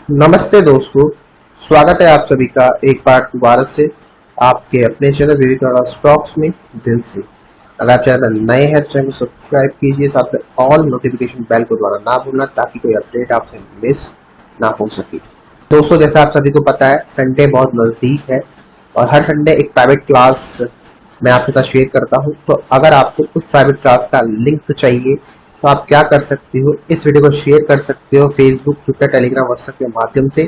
नमस्ते दोस्तों, स्वागत है आप सभी का एक बार दोबारा से आपके अपने चैनल विवेकानंद स्टॉक्स में दिल से। अगर आप चैनल नए हैं तो चैनल सब्सक्राइब कीजिए, साथ में ऑल नोटिफिकेशन बेल को द्वारा ना भूलना ताकि कोई अपडेट आपसे मिस ना हो सके। दोस्तों, जैसा आप सभी को पता है, संडे बहुत नज़दीक है और हर संडे एक प्राइवेट क्लास मैं आपके साथ शेयर करता हूँ। तो अगर आपको उस प्राइवेट क्लास का लिंक चाहिए तो आप क्या कर सकते हो, इस वीडियो को शेयर कर सकते हो फेसबुक, ट्विटर, टेलीग्राम, व्हाट्सएप के माध्यम से।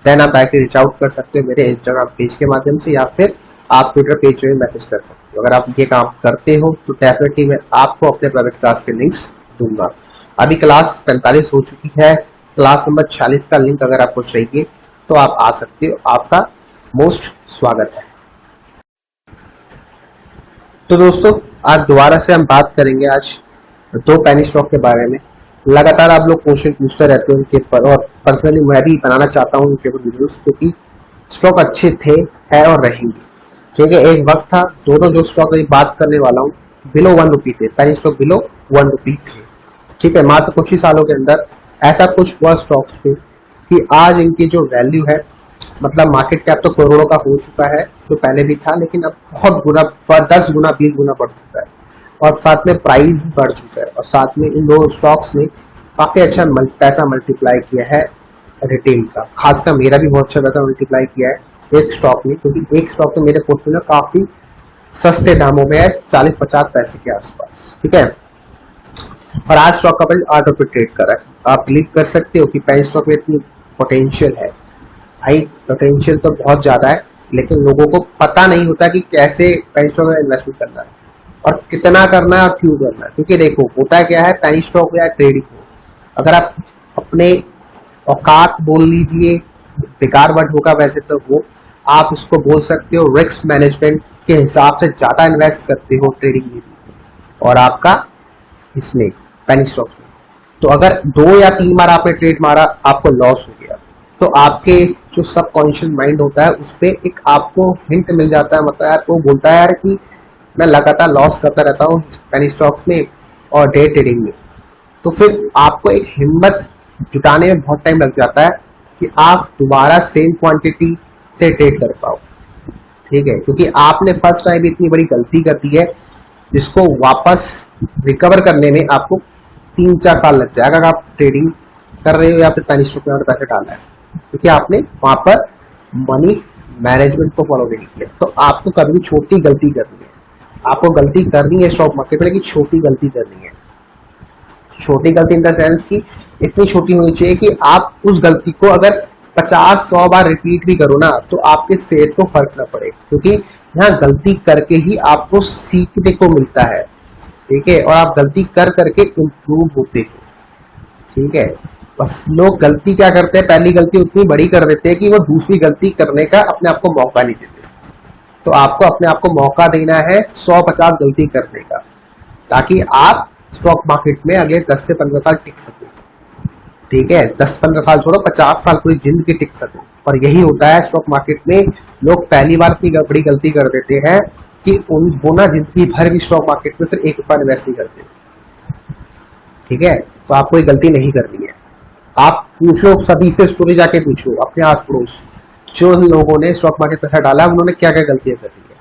देन आप डायरेक्टली रीच आउट कर सकते हो मेरे इंस्टाग्राम पेज के माध्यम से, या फिर आप ट्विटर पेज में मैसेज कर सकते हो। अगर आप ये काम करते हो तो डेफिनेटली मैं आपको अपने प्राइवेट क्लास के लिंक्स दूंगा। अभी क्लास 45 हो चुकी है, क्लास नंबर 46 का लिंक अगर आपको चाहिए तो आप आ सकते हो। आपका मोस्ट स्वागत है। तो दोस्तों, आज दोबारा से हम बात करेंगे आज दो पेनी स्टॉक के बारे में। लगातार आप लोग क्वेश्चन पूछते रहते हो उनके पर, और पर्सनली मैं भी बनाना चाहता हूँ उनके ऊपर वीडियोस, क्योंकि स्टॉक अच्छे थे, है और रहेंगे। ठीक है, एक वक्त था दोनों जो स्टॉक की बात करने वाला हूँ बिलो 1 रुपी थे, पेनी स्टॉक बिलो 1 रुपी थे। ठीक है, मात्र कुछ ही सालों के अंदर ऐसा कुछ हुआ स्टॉक्स पे कि आज इनकी जो वैल्यू है, मतलब मार्केट कैप तो करोड़ों का हो चुका है, तो पहले भी था, लेकिन अब बहुत गुना, 10 गुना 20 गुना बढ़ चुका है। और साथ में प्राइस बढ़ चुका है, और साथ में इन दो स्टॉक्स ने काफी अच्छा पैसा मल्टीप्लाई किया है रिटेल का। खासकर मेरा भी बहुत अच्छा पैसा मल्टीप्लाई किया है एक स्टॉक ने, क्योंकि एक स्टॉक तो मेरे पोर्टफोलियो काफी सस्ते दामों में है, 40-50 पैसे के आसपास। ठीक है, और आज स्टॉक का प्राइस 8 रुपये ट्रेड कर रहा है। आप बिलीव कर सकते हो कि पेनी स्टॉक में इतनी पोटेंशियल है। भाई, पोटेंशियल तो बहुत ज्यादा है, लेकिन लोगों को पता नहीं होता कि कैसे पेनी स्टॉक में इन्वेस्टमेंट करना है और कितना करना है और क्यों करना है। क्योंकि देखो, होता क्या है, पेनी स्टॉक हो या ट्रेडिंग हो, अगर आप अपने औकात बोल लीजिए, बेकार वर्ड होगा वैसे तो वो, आप उसको बोल सकते हो रिस्क मैनेजमेंट के हिसाब से ज्यादा इन्वेस्ट करते हो ट्रेडिंग में भी, और आपका इसमें पेनी स्टॉक में, तो अगर 2 या 3 बार आपने ट्रेड मारा, आपको लॉस हो गया, तो आपके जो सबकॉन्शियस माइंड होता है उस पर एक आपको हिंट मिल जाता है, मतलब यार वो बोलता है यार कि मैं लगातार लॉस करता रहता हूँ पेनी स्टॉक्स में और डे ट्रेडिंग में। तो फिर आपको एक हिम्मत जुटाने में बहुत टाइम लग जाता है कि आप दोबारा सेम क्वांटिटी से ट्रेड कर पाओ। ठीक है, क्योंकि आपने फर्स्ट टाइम इतनी बड़ी गलती कर दी है जिसको वापस रिकवर करने में आपको 3-4 साल लग जाएगा अगर आप ट्रेडिंग कर रहे हो या फिर पेनी स्टॉक में पैसे डालना है, क्योंकि आपने वहां पर मनी मैनेजमेंट को फॉलो नहीं किया। तो आपको कभी भी छोटी गलती करनी है, आपको गलती करनी है स्टॉक मार्केट में, लेकिन छोटी गलती करनी है। छोटी गलती इन द सेंस की इतनी छोटी होनी चाहिए कि आप उस गलती को अगर 50-100 बार रिपीट भी करो ना, तो आपके सेहत को फर्क ना पड़े, क्योंकि यहाँ गलती करके ही आपको सीखने को मिलता है। ठीक है, और आप गलती कर करके इम्प्रूव होते हो। ठीक है, बस लोग गलती क्या करते हैं, पहली गलती उतनी बड़ी कर देते हैं कि वो दूसरी गलती करने का अपने आप को मौका नहीं देते। तो आपको अपने आप को मौका देना है 100-50 गलती करने का, ताकि आप स्टॉक मार्केट में अगले 10 से 15 साल टिक सको। ठीक है, 10-15 साल छोड़ो, 50 साल पूरी जिंदगी टिक सको। और यही होता है स्टॉक मार्केट में, लोग पहली बार इतनी बड़ी गलती कर देते हैं कि वो ना जिंदगी भर भी स्टॉक मार्केट में फिर 1 रुपया इन्वेस्ट नहीं करते। ठीक है, तो आपको ये गलती नहीं करनी है। आप पूछो सभी से, स्टोरी जाके पूछो अपने आस पड़ोस, जो लोगों ने स्टॉक मार्केट पैसा डाला उन्होंने क्या क्या गलतियां कर दी है।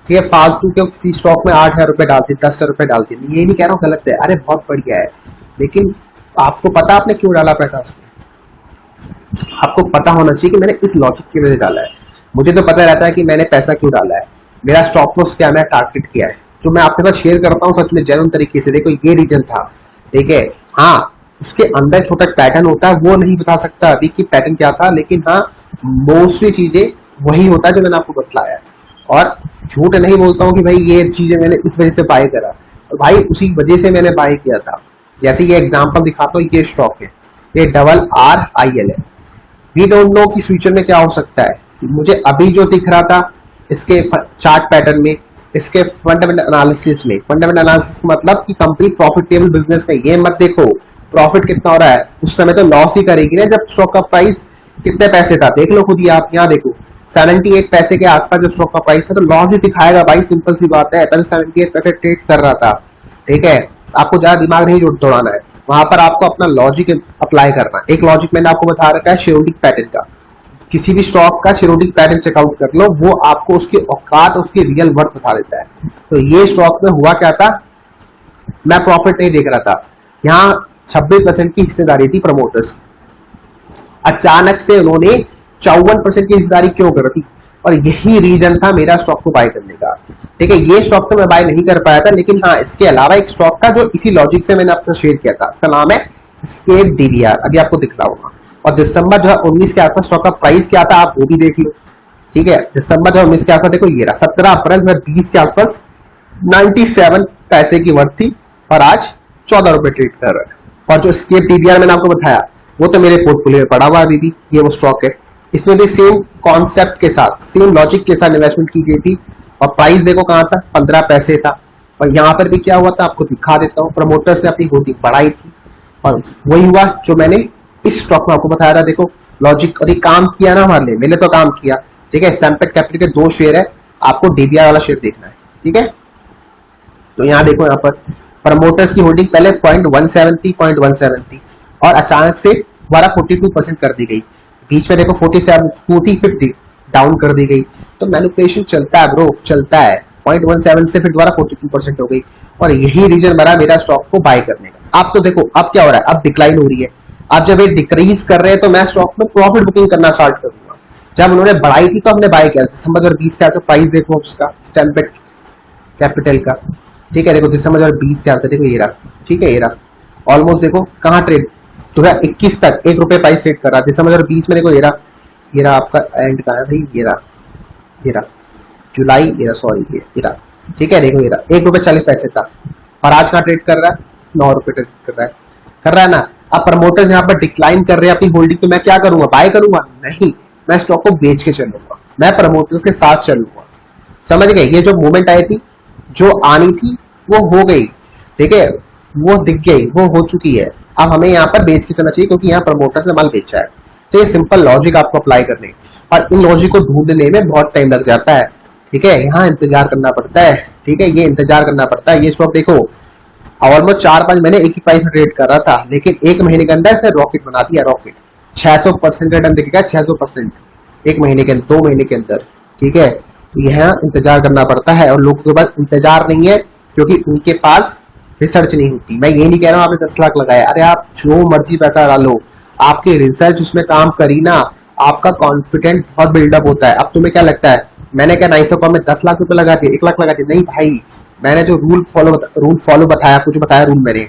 ठीक है, फालतू के किसी स्टॉक में 8,000 रुपए डाल दी, 10,000 रुपए डाल दी, ये नहीं कह रहा हूँ गलत है, अरे बहुत बढ़िया है, लेकिन आपको पता आपने क्यों डाला पैसा उसमें, आपको पता होना चाहिए कि मैंने इस लॉजिक की वजह से डाला है। मुझे तो पता रहता है कि मैंने पैसा क्यों डाला है, मेरा स्टॉप लॉस क्या है, मेरा टारगेट क्या है। जो मैं आपके साथ शेयर करता हूँ सच में जेन्युइन तरीके से, देखो ये रीजन था। ठीक है, हाँ, उसके अंदर छोटा पैटर्न होता है, वो नहीं बता सकता अभी कि पैटर्न क्या था, लेकिन हाँ, मोस्टली चीजें वही होता है जो मैंने आपको बतलाया। और झूठ नहीं बोलता हूँ कि भाई ये चीजें मैंने इस वजह से बाय करा, और भाई उसी वजह से मैंने बाय किया था। जैसे ये एग्जांपल दिखाता हूँ, ये स्टॉक है, ये RRIL है। वी डोंट नो कि फ्यूचर में क्या हो सकता है। मुझे अभी जो दिख रहा था इसके चार्ट पैटर्न में, इसके फंडामेंटल एनालिसिस में, फंडामेंटल एनालिसिस मतलब कि कंपनी प्रॉफिटेबल बिजनेस का, ये मत देखो प्रॉफिट कितना हो रहा है, उस समय तो लॉस ही करेगी ना जब स्टॉक का प्राइस कितने पैसे था, देख लो खुद ही आप, यहाँ देखो 78 पैसे के आसपास जब स्टॉक का प्राइस था तो लॉस ही दिखाएगा भाई, सिंपल सी बात है, तभी 78 पैसे ट्रेड कर रहा था। ठीक है, आपको ज्यादा दिमाग नहीं दौड़ाना है। वहां पर आपको अपना लॉजिक अप्लाई करना है। एक लॉजिक मैंने आपको बता रखा है शेरोडिक पैटर्न का, किसी भी स्टॉक का शेरोडिक पैटर्न चेकआउट कर लो, वो आपको उसकी औकात, उसकी रियल वर्थ बता देता है। तो ये स्टॉक में हुआ क्या था, मैं प्रॉफिट नहीं देख रहा था, यहाँ 26% की हिस्सेदारी थी प्रमोटर्स, अचानक से उन्होंने 54% की हिस्सेदारी क्यों कर दी, और यही रीजन था मेरा स्टॉक को बाय करने का। ठीक है, ये स्टॉक तो मैं बाय नहीं कर पाया था, लेकिन हाँ इसके अलावा एक स्टॉक था जो इसी लॉजिक से मैंने आपसे शेयर किया था, इसका नाम है स्केप डीवीआर, अभी आपको दिख रहा होगा। और दिसंबर 2019 के आसपास स्टॉक का प्राइस क्या था आप वो भी देख लो। ठीक है, दिसंबर 2019 के आसपास देखो ये रहा, 17 अप्रैल 2020 के आसपास 97 पैसे की वर्थ थी, और आज 14 रुपए ट्रेड कर रहा है। और जो स्केप डीवीआर मैंने आपको बताया वो तो मेरे पोर्टफोलियो में पड़ा हुआ अभी भी, ये वो स्टॉक है, इसमें भी सेम कॉन्सेप्ट के साथ, सेम लॉजिक के साथ इन्वेस्टमेंट की गई थी, और प्राइस देखो कहां था, 15 पैसे था। और यहाँ पर भी क्या हुआ था आपको दिखा देता हूँ, प्रमोटर्स ने अपनी होल्डिंग बढ़ाई थी, और वही हुआ जो मैंने इस स्टॉक में आपको बताया था। देखो लॉजिक, और ये काम किया ना हमारे लिए, मैंने तो काम किया। ठीक है, स्टैम्पेड कैपिटल के 2 शेयर है, आपको डीबीआर वाला शेयर देखना है। ठीक है, तो यहाँ देखो, यहाँ पर प्रमोटर्स की होल्डिंग पहले 0.17 थी, और अचानक से दोबारा 42% कर दी गई, बीच में देखो 40 डाउन कर दी गई। तो मैनिपुलेशन चलता है ब्रो, चलता है। 0.17 से फिर दोबारा 42% हो गई, और यही रीजन बना मेरा स्टॉक को बाय करने का। अब तो देखो अब क्या हो रहा है, अब डिक्लाइन हो रही है। अब जब ये डिक्रीज कर रहे हैं तो मैं स्टॉक में प्रॉफिट बुकिंग करना स्टार्ट करूंगा। जब उन्होंने बढ़ाई थी तो हमने बाय किया, दिसंबर 2020 का तो प्राइस देखो उसका स्टैम्पेड कैपिटल का। ठीक है, देखो दिसंबर 2020 के आता, देखो ये रहा। ठीक है, ये रहा ऑलमोस्ट, देखो कहाँ ट्रेड 2021 तक 1 रुपए प्राइस ट्रेड कर रहा, दिसंबर 2020 में देखो ये रहा, ये रहा आपका एंड का है भाई, ये रहा, ये रहा जुलाई, ये रहा सॉरी, ये रहा। ठीक है, देखो ये रहा 1 रुपए 40 पैसे था, और आज कहाँ ट्रेड कर रहा है, 9 रुपए ट्रेड कर रहा है ना। अब प्रमोटर्स यहाँ पर डिक्लाइन कर रहे हैं अपनी होल्डिंग, तो मैं क्या करूंगा, बाय करूंगा नहीं, मैं स्टॉक को बेच के चलूंगा, मैं प्रमोटर्स के साथ चलूंगा। समझ गए, ये जो मूवमेंट आई थी, जो आनी थी वो हो गई। ठीक है, वो दिख गई, वो हो चुकी है। अब हमें यहाँ पर बेच के चलना चाहिए, क्योंकि यहाँ प्रमोटर्स ने माल बेचा है। तो ये सिंपल लॉजिक आपको अप्लाई करने, और इन लॉजिक को ढूंढने में बहुत टाइम लग जाता है। ठीक है, यहाँ इंतजार करना पड़ता है। ठीक है, ये इंतजार करना पड़ता है। ये स्टॉक देखो ऑलमोस्ट 4-5 महीने एक ही प्राइस में ट्रेड कर रहा था, लेकिन 1 महीने के अंदर इसे रॉकेट बना दिया, रॉकेट 600% रिटर्न दिखेगा, 600% 1 महीने के अंदर, 2 महीने के अंदर। ठीक है, यहाँ इंतजार करना पड़ता है, और लोगों के पास इंतजार नहीं है, क्योंकि उनके पास रिसर्च नहीं होती। मैं ये नहीं कह रहा हूँ आपने 10 लाख लगाया, अरे आप जो मर्जी पैसा डालो, आपकी रिसर्च उसमें काम करी ना, आपका कॉन्फिडेंट बहुत बिल्डअप होता है। अब तुम्हें क्या लगता है, मैंने क्या 900 में 10 लाख रुपए लगा दिए, 1 लाख लगा दिए? नहीं भाई, मैंने जो रूल फॉलो बताया, कुछ बताया रूल मैंने,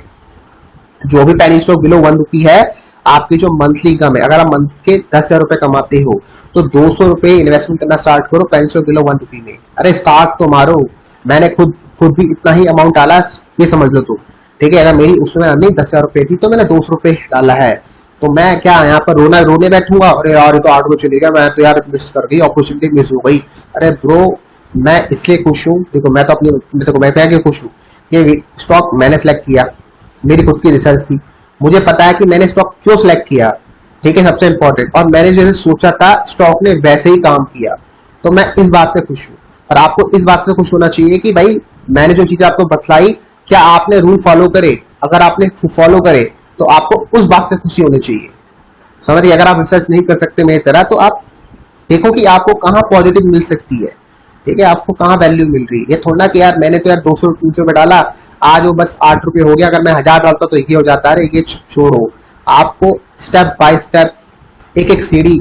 जो भी पेनी स्टॉक बिलो 1 रुपी है, आपकी जो मंथली इनकम है, अगर आप मंथ के 10,000 रुपए कमाते हो तो 200 रुपए इन्वेस्टमेंट करना स्टार्ट करो पेनी स्टॉक बिलो 1 रुपी में। अरे स्टार्ट तो मारो, मैंने खुद भी इतना ही अमाउंट डाला, ये समझ लो तुम। ठीक है, अगर मेरी उसमें अर्निंग 10,000 रुपए थी तो मैंने 200 रुपए डाला है, तो मैं क्या यहाँ पर रोने बैठूंगा, अरे यार ये तो 8 रुपए चलेगा, मैं तो यार मिस कर गई, अपॉर्चुनिटी मिस हो गई। अरे ब्रो, मैं इसलिए खुश हूँ, देखो मैं तो अपनी, देखो मैं क्या खुश हूँ, ये स्टॉक मैंने सेलेक्ट किया, मेरी खुद की रिसर्च थी, मुझे पता है कि मैंने स्टॉक क्यों सिलेक्ट किया। ठीक है, सबसे इंपॉर्टेंट, और मैंने जैसे सोचा था स्टॉक ने वैसे ही काम किया, तो मैं इस बात से खुश हूँ। और आपको इस बात से खुश होना चाहिए कि भाई मैंने जो चीजें आपको बतलाई, क्या आपने रूल फॉलो करे, अगर आपने फॉलो करे तो आपको उस बात से खुशी होनी चाहिए। समझिए, अगर आप रिसर्च नहीं कर सकते मेरी तरह, तो आप देखो कि आपको कहाँ पॉजिटिव मिल सकती है। ठीक है, आपको कहाँ वैल्यू मिल रही है। ये थोड़ा कि यार मैंने तो यार 200-300 में डाला, आज वो बस 8 रुपए हो गया, अगर मैं 1000 डालता तो एक ही हो जाता है, ये छोड़ो। आपको स्टेप बाय स्टेप एक एक सीढ़ी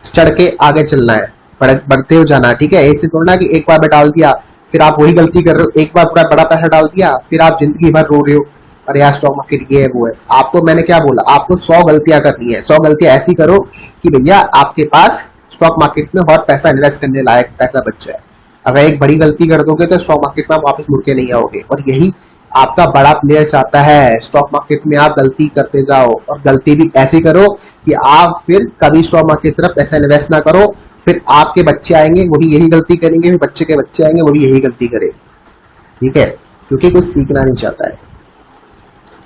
चढ़ के आगे चलना है, बढ़ते हो जाना है। ठीक है, एक से थोड़ा कि एक बार में डाल दिया फिर आप वही गलती कर रहे हो, एक बार पूरा बड़ा पैसा डाल दिया फिर आप जिंदगी भर रो रहे हो, अरे यार स्टॉक मार्केट ये है वो है। आपको मैंने क्या बोला, आपको 100 गलतियां करनी है, 100 गलतियां ऐसी करो कि भैया आपके पास स्टॉक मार्केट में और पैसा इन्वेस्ट करने लायक पैसा बच जाए। अगर एक बड़ी गलती कर दोगे तो स्टॉक मार्केट में आप वापस मुड़ के नहीं आओगे, और यही आपका बड़ा प्लेयर चाहता है, स्टॉक मार्केट में आप गलती करते जाओ, और गलती भी ऐसी करो कि आप फिर कभी स्टॉक मार्केट की तरफ पैसा इन्वेस्ट ना करो, फिर आपके बच्चे आएंगे वो भी यही गलती करेंगे, फिर बच्चे के बच्चे आएंगे वो भी यही गलती करें। ठीक है, क्योंकि कुछ सीखना नहीं चाहता है।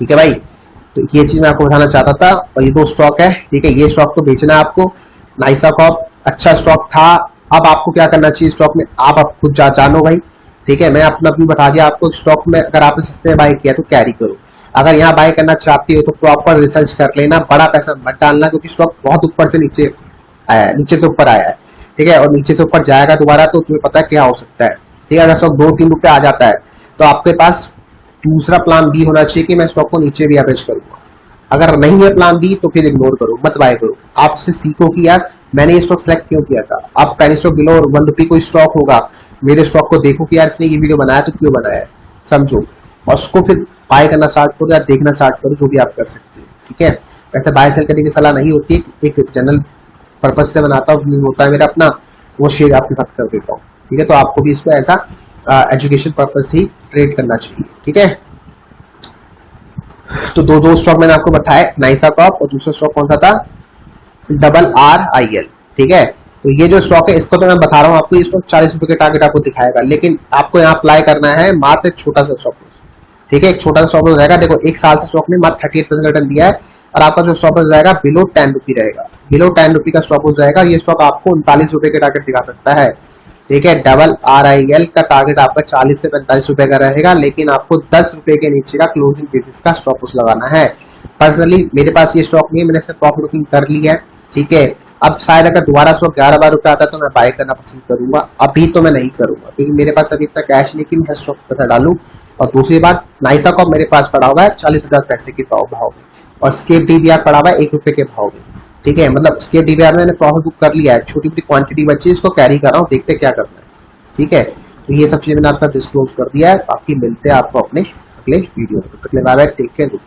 ठीक है भाई, तो ये चीज मैं आपको बताना चाहता था। और ये 2 स्टॉक है, ठीक है, ये स्टॉक तो बेचना है आपको। नाइसा कॉर्प अच्छा स्टॉक था, अब आपको क्या करना चाहिए स्टॉक में, आप खुद जानो भाई। ठीक है, मैं अपना व्यू बता दिया आपको। स्टॉक में अगर आपने सस्ते में बाय किया तो कैरी करो, अगर यहाँ बाय करना चाहती हो तो प्रॉपर रिसर्च कर लेना, बड़ा पैसा मत डालना, क्योंकि स्टॉक बहुत ऊपर से नीचे आया है, नीचे से ऊपर आया है, ठीक है, और नीचे से ऊपर जाएगा दोबारा तो तुम्हें पता है क्या हो सकता है। ठीक है, अगर स्टॉक 2-3 रुपए आ जाता है तो आपके पास दूसरा प्लान बी होना चाहिए कि मैं स्टॉक को नीचे भी एवरेज करूंगा। अगर नहीं है प्लान बी तो फिर इग्नोर करो, मत बाय करो। आपसे सीखो कि यार मैंने ये स्टॉक सेलेक्ट क्यों किया था। आप पेनी स्टॉक बिलो और 1 रुपी कोई स्टॉक होगा, मेरे स्टॉक को देखो कि यार इसने ये वीडियो बनाया तो क्यों बनाया है, समझो, और उसको फिर बाय करना स्टार्ट करो या देखना स्टार्ट करो, जो भी आप कर सकते हो। ठीक है, वैसे बाय सेल करने की सलाह नहीं होती है, एक जनरल पर्पज से बनाता हूँ, होता है मेरा अपना, वो शेयर आपके साथ कर देता हूँ। ठीक है, तो आपको भी इसको ऐसा एजुकेशन पर्पज ही ट्रेड करना चाहिए। ठीक है, तो दो स्टॉक मैंने आपको बताया, नाइसा कॉप और दूसरा स्टॉक कौन सा था, RRIL। ठीक है, तो ये जो स्टॉक है इसको तो मैं बता रहा हूँ आपको, इसको 40 रुपए के टारगेट आपको दिखाएगा, लेकिन आपको यहाँ अप्लाई करना है मात्र एक छोटा सा स्टॉप लॉस। ठीक है, एक छोटा सा स्टॉप लॉस रहेगा। देखो एक साल से स्टॉक ने मात्र 38% रिटर्न दिया है, और आपका जो स्टॉप लॉस रहेगा बिलो 10 रुपी रहेगा, बिलो 10 रुपी का स्टॉप लॉस रहेगा। ये स्टॉक आपको 39 रुपए के टारगेट दिखा सकता है। ठीक है, RRIL का टारगेट आपका 40 से 45 रुपए का रहेगा, लेकिन आपको 10 रुपए के नीचे का क्लोजिंग बेसिस का स्टॉप लॉस लगाना है। पर्सनली मेरे पास ये स्टॉक नहीं है, मैंने सिर्फ प्रॉफिट बुकिंग कर ली है। ठीक है, अब शायद अगर दोबारा स्टॉक 11-12 रुपए आता तो मैं बाय करना पसंद करूंगा, अभी तो मैं नहीं करूंगा क्योंकि मेरे पास अभी इतना कैश नहीं कि मैं स्टॉक पैसा डालूं। और दूसरी बात, नाइसा कॉप मेरे पास पड़ा हुआ है 40,000 पैसे के भाव में, और स्केप डीबीआर पड़ा हुआ है 1 रुपए के भाव में। ठीक है, मतलब स्केप डीबीआर में मैंने प्रॉफिट बुक कर लिया है, छोटी मोटी क्वांटिटी बची है, इसको कैरी कर रहा हूँ, देखते क्या करना है। ठीक है, तो ये सब चीजें मैंने आपका डिस्क्लोज कर दिया है। बाकी मिलते हैं आपको अपने अगले वीडियो में, तब तक के लिए बाय बाय, टेक केयर।